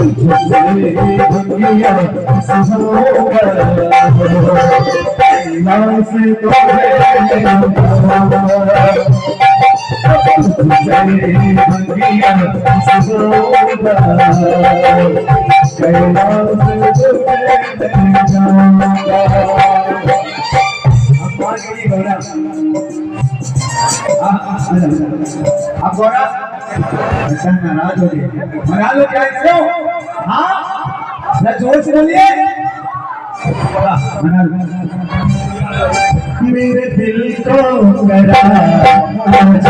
दुनिया से तो आप गौरा अच्छा नाराज हो क्या क्यों? हाँ ना जोर से बोलिए। मेरे दिल को मेरे दिल